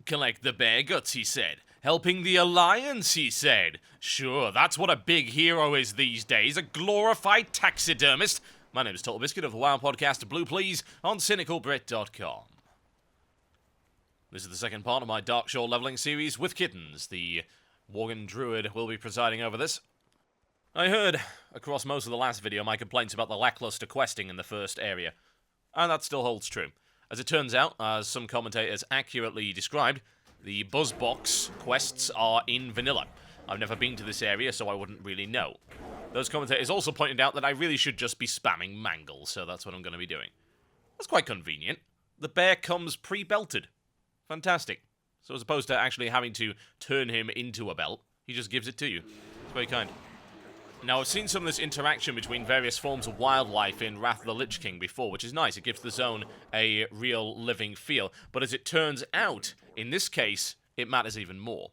Collect the bear guts, he said. Helping the Alliance, he said. Sure, that's what a big hero is these days, a glorified taxidermist. My name is Totalbiscuit of the WoW podcast Blue Please on cynicalbrit.com. This is the second part of my Darkshore leveling series with kittens. The Worgen druid will be presiding over this. I heard, across most of the last video, my complaints about the lackluster questing in the first area. And that still holds true. As it turns out, as some commentators accurately described, the Buzzbox quests are in vanilla. I've never been to this area, so I wouldn't really know. Those commentators also pointed out that I really should just be spamming Mangle, so that's what I'm going to be doing. That's quite convenient. The bear comes pre-belted. Fantastic. So as opposed to actually having to turn him into a belt, he just gives it to you. It's very kind. Now, I've seen some of this interaction between various forms of wildlife in Wrath of the Lich King before, which is nice. It gives the zone a real living feel. But as it turns out, in this case, it matters even more.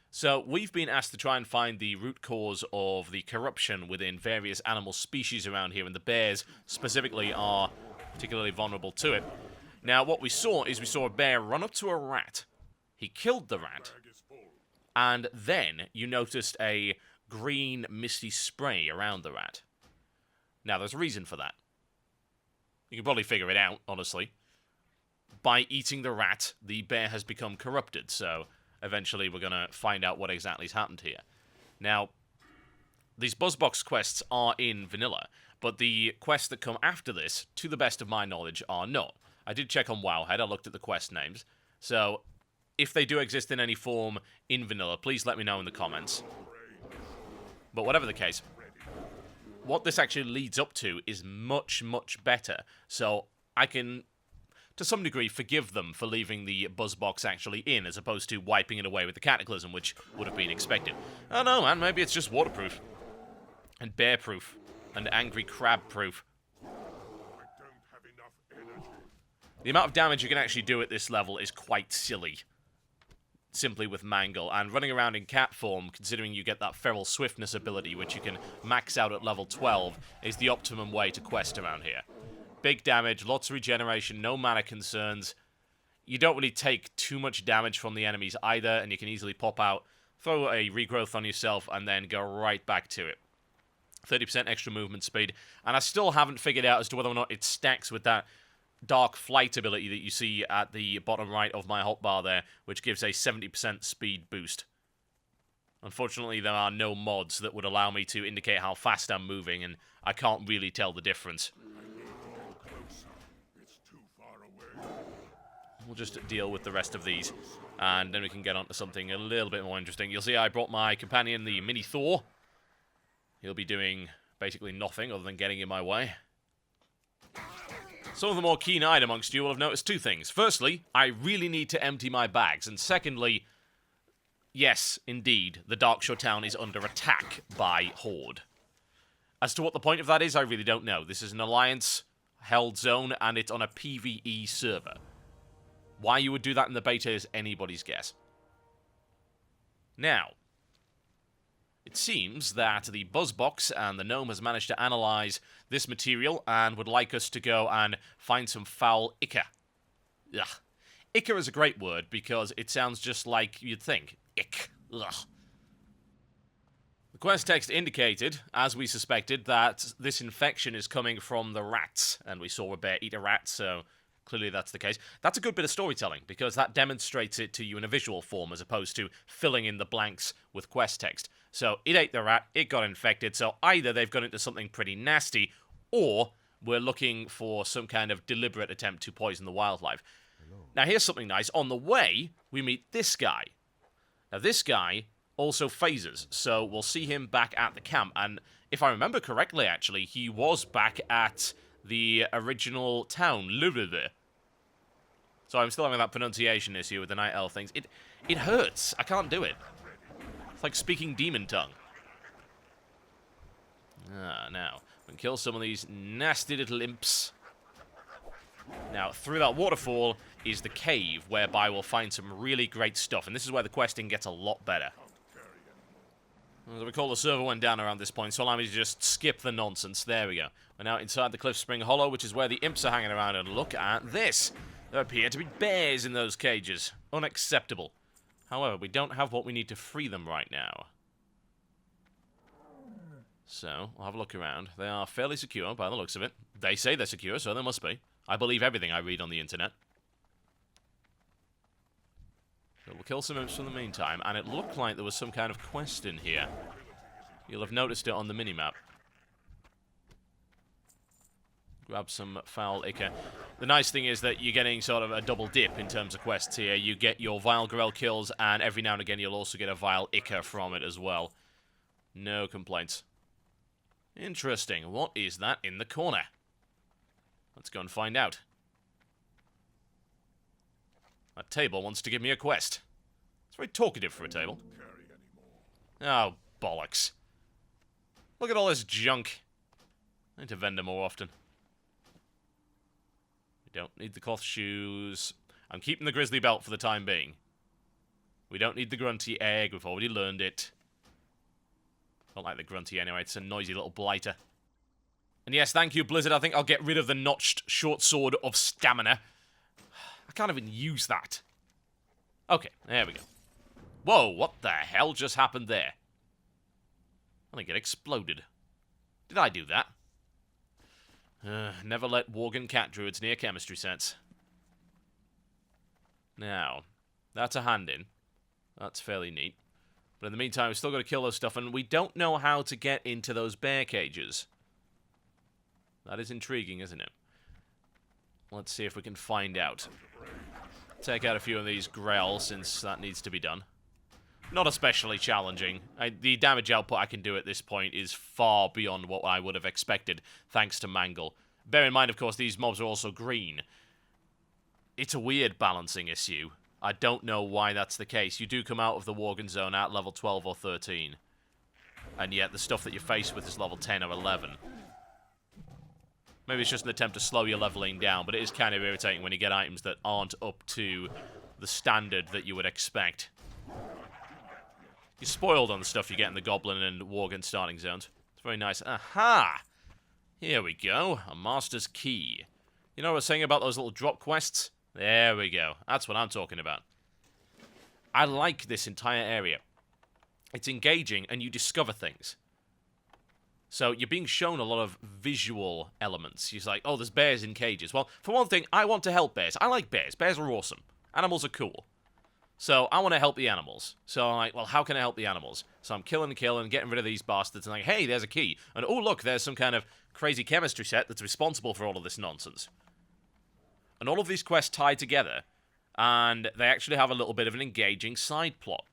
So, we've been asked to try and find the root cause of the corruption within various animal species around here, and the bears, specifically, are particularly vulnerable to it. Now, what we saw is we saw a bear run up to a rat. He killed the rat. And then you noticed a green, misty spray around the rat. Now, there's a reason for that. You can probably figure it out, honestly. By eating the rat, the bear has become corrupted, so eventually we're going to find out what exactly has happened here. Now, these Buzzbox quests are in vanilla, but the quests that come after this, to the best of my knowledge, are not. I did check on Wowhead, I looked at the quest names, so if they do exist in any form in vanilla, please let me know in the comments. But whatever the case, what this actually leads up to is much, much better. So I can, to some degree, forgive them for leaving the Buzzbox actually in, as opposed to wiping it away with the Cataclysm, which would have been expected. I don't know, man, maybe it's just waterproof. And bear-proof. And angry crab-proof. The amount of damage you can actually do at this level is quite silly. Simply with Mangle, and running around in cat form, considering you get that feral swiftness ability, which you can max out at level 12, is the optimum way to quest around here. Big damage, lots of regeneration, no mana concerns. You don't really take too much damage from the enemies either, and you can easily pop out, throw a regrowth on yourself, and then go right back to it. 30% extra movement speed, and I still haven't figured out as to whether or not it stacks with that Dark Flight ability that you see at the bottom right of my hotbar there, which gives a 70% speed boost. Unfortunately, there are no mods that would allow me to indicate how fast I'm moving, and I can't really tell the difference. We'll just deal with the rest of these, and then we can get on to something a little bit more interesting. You'll see I brought my companion, the Mini Thor. He'll be doing basically nothing other than getting in my way. Some of the more keen-eyed amongst you will have noticed two things. Firstly, I really need to empty my bags. And secondly, yes, indeed, the Darkshore town is under attack by Horde. As to what the point of that is, I really don't know. This is an Alliance-held zone, and it's on a PvE server. Why you would do that in the beta is anybody's guess. Now, it seems that the Buzzbox and the Gnome has managed to analyze this material and would like us to go and find some foul ichor. Ugh. Ichor is a great word because it sounds just like you'd think. Ick. Ugh. The quest text indicated, as we suspected, that this infection is coming from the rats, and we saw a bear eat a rat, so clearly that's the case. That's a good bit of storytelling, because that demonstrates it to you in a visual form, as opposed to filling in the blanks with quest text. So, it ate the rat, it got infected, so either they've gone into something pretty nasty, or we're looking for some kind of deliberate attempt to poison the wildlife. Hello. Now, here's something nice. On the way, we meet this guy. Now, this guy also phases, so we'll see him back at the camp, and if I remember correctly, actually, he was back at the original town, Luride. So I'm still having that pronunciation issue with the Night Elf things. It hurts. I can't do it. It's like speaking demon tongue. Now, we can kill some of these nasty little imps. Now, through that waterfall is the cave, whereby we'll find some really great stuff. And this is where the questing gets a lot better. As I recall, the server went down around this point, so allow me to just skip the nonsense. There we go. We're now inside the Cliff Spring Hollow, which is where the imps are hanging around. And look at this. There appear to be bears in those cages. Unacceptable. However, we don't have what we need to free them right now. So, we'll have a look around. They are fairly secure by the looks of it. They say they're secure, so they must be. I believe everything I read on the internet. So we'll kill some imps for the meantime, and it looked like there was some kind of quest in here. You'll have noticed it on the minimap. Grab some foul ichor. The nice thing is that you're getting sort of a double dip in terms of quests here. You get your vile grell kills, and every now and again you'll also get a vile ichor from it as well. No complaints. Interesting. What is that in the corner? Let's go and find out. That table wants to give me a quest. It's very talkative for a table. Oh, bollocks. Look at all this junk. I need to vendor more often. We don't need the cloth shoes. I'm keeping the grizzly belt for the time being. We don't need the grunty egg. We've already learned it. Don't like the grunty anyway. It's a noisy little blighter. And yes, thank you, Blizzard. I think I'll get rid of the notched short sword of stamina. I can't even use that. Okay, there we go. Whoa, what the hell just happened there? I think it exploded. Did I do that? Never let Worgen cat druids near chemistry sets. Now, that's a hand in. That's fairly neat. But in the meantime, we've still got to kill those stuff, and we don't know how to get into those bear cages. That is intriguing, isn't it? Let's see if we can find out. Take out a few of these grell, since that needs to be done. Not especially challenging. The damage output I can do at this point is far beyond what I would have expected, thanks to Mangle. Bear in mind, of course, these mobs are also green. It's a weird balancing issue. I don't know why that's the case. You do come out of the Worgen zone at level 12 or 13. And yet the stuff that you're faced with is level 10 or 11. Maybe it's just an attempt to slow your leveling down, but it is kind of irritating when you get items that aren't up to the standard that you would expect. You're spoiled on the stuff you get in the Goblin and Worgen starting zones. It's very nice. Aha! Here we go. A Master's Key. You know what I was saying about those little drop quests? There we go. That's what I'm talking about. I like this entire area. It's engaging, and you discover things. So you're being shown a lot of visual elements. You're like, oh, there's bears in cages. Well, for one thing, I want to help bears. I like bears. Bears are awesome. Animals are cool. So I want to help the animals. So I'm like, well, how can I help the animals? So I'm killing, getting rid of these bastards, and like, hey, there's a key. And oh, look, there's some kind of crazy chemistry set that's responsible for all of this nonsense. And all of these quests tie together, and they actually have a little bit of an engaging side plot.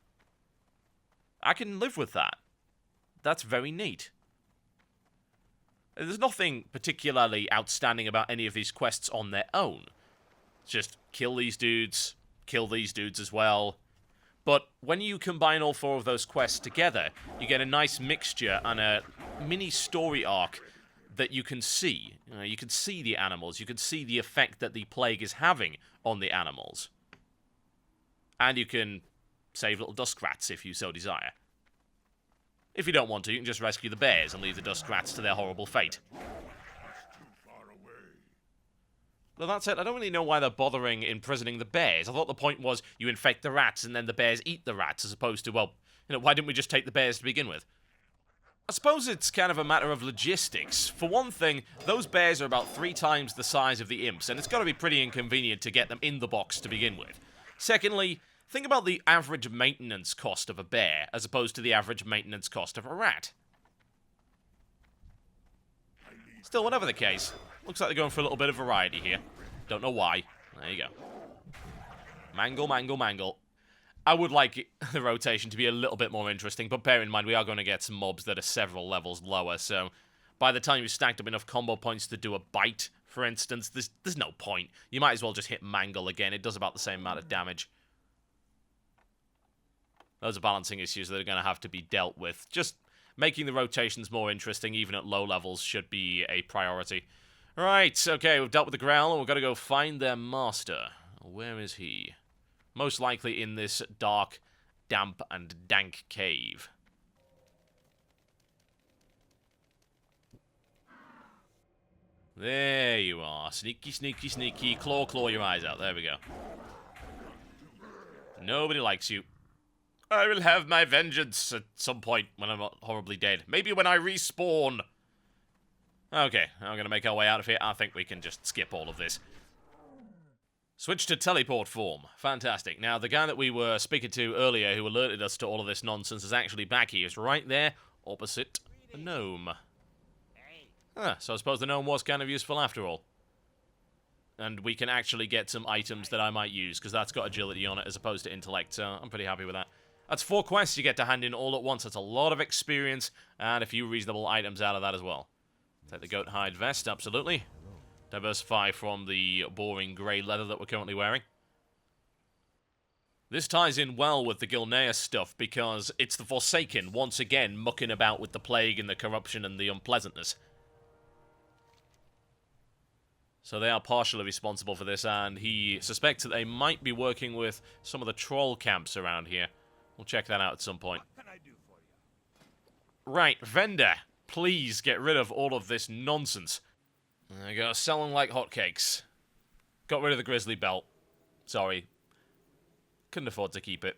I can live with that. That's very neat. There's nothing particularly outstanding about any of these quests on their own. Just kill these dudes as well. But when you combine all four of those quests together, you get a nice mixture and a mini story arc that you can see. You can see the animals. You can see the effect that the plague is having on the animals. And you can save little dusk rats if you so desire. If you don't want to, you can just rescue the bears and leave the dusk rats to their horrible fate. Well, that's it. I don't really know why they're bothering imprisoning the bears. I thought the point was you infect the rats and then the bears eat the rats, as opposed to, well, why didn't we just take the bears to begin with? I suppose it's kind of a matter of logistics. For one thing, those bears are about 3 times the size of the imps, and it's got to be pretty inconvenient to get them in the box to begin with. Secondly, think about the average maintenance cost of a bear, as opposed to the average maintenance cost of a rat. Still, whatever the case, looks like they're going for a little bit of variety here. Don't know why. There you go. Mangle, mangle, mangle. I would like the rotation to be a little bit more interesting, but bear in mind we are going to get some mobs that are several levels lower, so by the time you've stacked up enough combo points to do a bite, for instance, there's no point. You might as well just hit mangle again. It does about the same amount of damage. Those are balancing issues that are going to have to be dealt with. Just making the rotations more interesting, even at low levels, should be a priority. Right, okay, we've dealt with the growl, and we've got to go find their master. Where is he? Most likely in this dark, damp, and dank cave. There you are. Sneaky, sneaky, sneaky. Claw, claw your eyes out. There we go. Nobody likes you. I will have my vengeance at some point when I'm not horribly dead. Maybe when I respawn. Okay, I'm going to make our way out of here. I think we can just skip all of this. Switch to teleport form. Fantastic. Now, the guy that we were speaking to earlier who alerted us to all of this nonsense is actually back here. He's right there, opposite the gnome. So I suppose the gnome was kind of useful after all. And we can actually get some items that I might use, because that's got agility on it as opposed to intellect, so I'm pretty happy with that. That's 4 quests you get to hand in all at once. That's a lot of experience, and a few reasonable items out of that as well. Take the goat hide vest, absolutely. Diversify from the boring grey leather that we're currently wearing. This ties in well with the Gilneas stuff, because it's the Forsaken, once again, mucking about with the plague and the corruption and the unpleasantness. So they are partially responsible for this, and he suspects that they might be working with some of the troll camps around here. We'll check that out at some point. What can I do for you? Right, vendor, please get rid of all of this nonsense. There you go, selling like hotcakes. Got rid of the grizzly belt. Sorry. Couldn't afford to keep it.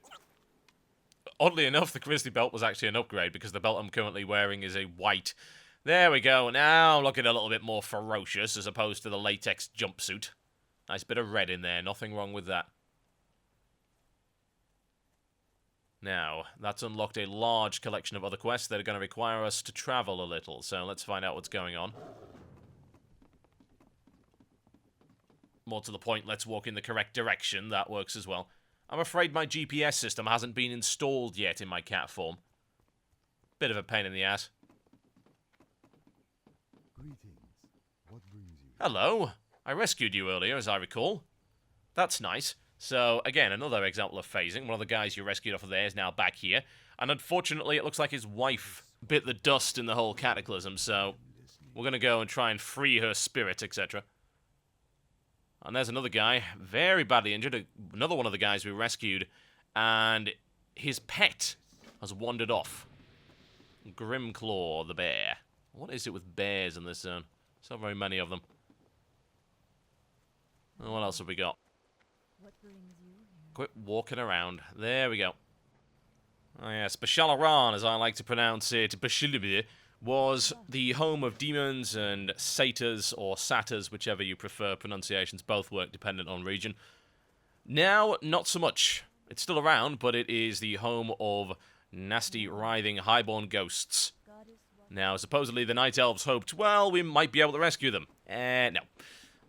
Oddly enough, the grizzly belt was actually an upgrade, because the belt I'm currently wearing is a white. There we go, now looking a little bit more ferocious as opposed to the latex jumpsuit. Nice bit of red in there, nothing wrong with that. Now, that's unlocked a large collection of other quests that are going to require us to travel a little, so let's find out what's going on. More to the point, let's walk in the correct direction, that works as well. I'm afraid my GPS system hasn't been installed yet in my cat form. Bit of a pain in the ass. What brings you? Hello. I rescued you earlier, as I recall. That's nice. So, again, another example of phasing. One of the guys you rescued off of there is now back here. And unfortunately, it looks like his wife bit the dust in the whole Cataclysm, so we're going to go and try and free her spirit, etc. And there's another guy, very badly injured. Another one of the guys we rescued. And his pet has wandered off. Grimclaw, the bear. What is it with bears in this zone? So very many of them. And what else have we got? What brings you here? Quit walking around. There we go. Oh yes, Bashalaran, as I like to pronounce it, Bashilibi, was the home of demons and satyrs, or satyrs, whichever you prefer. Pronunciations both work dependent on region. Now, not so much. It's still around, but it is the home of nasty, writhing, highborn ghosts. Now, supposedly the Night Elves hoped, well, we might be able to rescue them. No.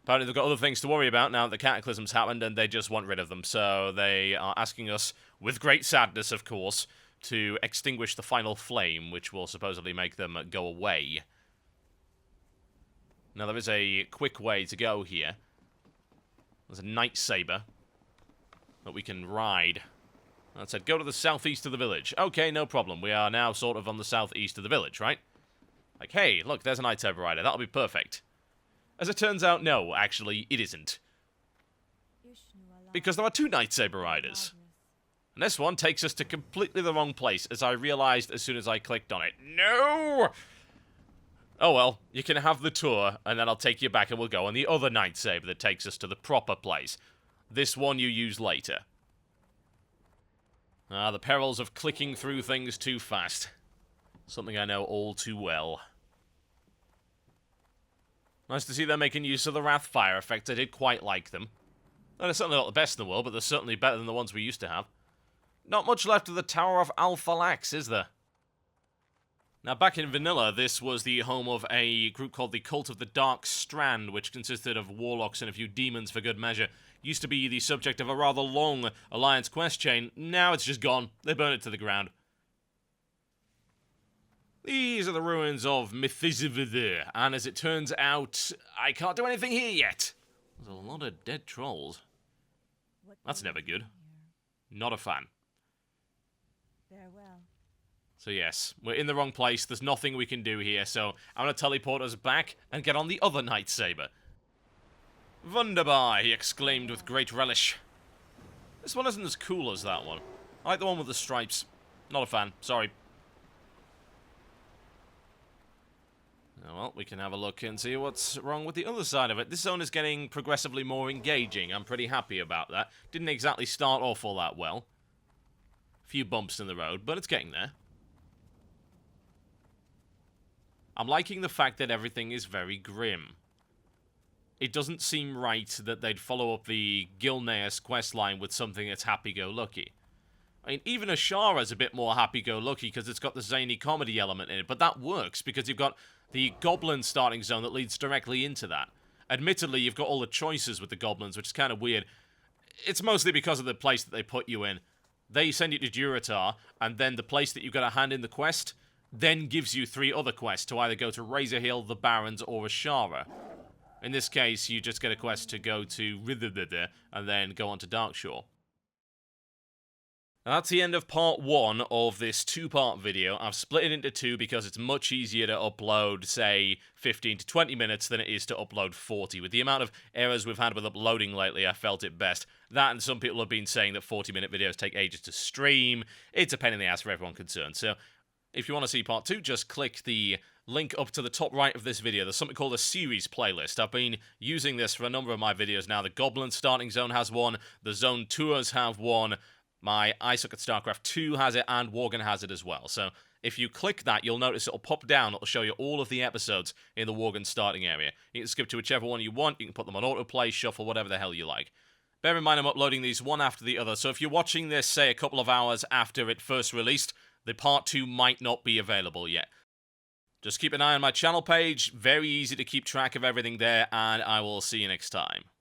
Apparently they've got other things to worry about now that the Cataclysm's happened, and they just want rid of them. So they are asking us, with great sadness, of course, to extinguish the final flame, which will supposedly make them go away. Now, there is a quick way to go here. There's a Night Saber that we can ride. That said, go to the southeast of the village. Okay, no problem. We are now sort of on the southeast of the village, right? Like, hey, look, there's a Night Saber rider. That'll be perfect. As it turns out, no, actually, it isn't. Because there are 2 Night Saber riders. And this one takes us to completely the wrong place, as I realized as soon as I clicked on it. No! Oh well, you can have the tour, and then I'll take you back and we'll go on the other Night Saber that takes us to the proper place. This one you use later. Ah, the perils of clicking through things too fast. Something I know all too well. Nice to see they're making use of the Wrathfire effects. I did quite like them. They're certainly not the best in the world, but they're certainly better than the ones we used to have. Not much left of the Tower of Alphalax, is there? Now, back in Vanilla, this was the home of a group called the Cult of the Dark Strand, which consisted of warlocks and a few demons for good measure. Used to be the subject of a rather long Alliance quest chain. Now it's just gone. They burned it to the ground. These are the ruins of Mythizivir, and as it turns out, I can't do anything here yet. There's a lot of dead trolls. That's never good. Not a fan. Farewell. So yes, we're in the wrong place. There's nothing we can do here, so I'm going to teleport us back and get on the other Night Saber. Wunderbar, he exclaimed with great relish. This one isn't as cool as that one. I like the one with the stripes. Not a fan, sorry. Well, we can have a look and see what's wrong with the other side of it. This zone is getting progressively more engaging. I'm pretty happy about that. Didn't exactly start off all that well. A few bumps in the road, but it's getting there. I'm liking the fact that everything is very grim. It doesn't seem right that they'd follow up the Gilneas questline with something that's happy-go-lucky. I mean, even Ashara's a bit more happy-go-lucky because it's got the zany comedy element in it, but that works because you've got the goblin starting zone that leads directly into that. Admittedly, you've got all the choices with the goblins, which is kind of weird. It's mostly because of the place that they put you in. They send you to Durotar, and then the place that you've got to hand in the quest then gives you 3 other quests to either go to Razor Hill, the Barrens, or Ashara. In this case, you just get a quest to go to Ridder and then go on to Darkshore. Now, that's the end of part 1 of this 2-part video. I've split it into 2 because it's much easier to upload, say, 15 to 20 minutes than it is to upload 40. With the amount of errors we've had with uploading lately, I felt it best. That, and some people have been saying that 40-minute videos take ages to stream. It's a pain in the ass for everyone concerned. So, if you want to see part 2, just click the link up to the top right of this video. There's something called a series playlist. I've been using this for a number of my videos now. The Goblin Starting Zone has one. The Zone Tours have one. My I Suck at StarCraft 2 has it, and Worgen has it as well. So if you click that, you'll notice it'll pop down. It'll show you all of the episodes in the Worgen starting area. You can skip to whichever one you want. You can put them on autoplay, shuffle, whatever the hell you like. Bear in mind I'm uploading these one after the other, so if you're watching this, say, a couple of hours after it first released, the part 2 might not be available yet. Just keep an eye on my channel page. Very easy to keep track of everything there, and I will see you next time.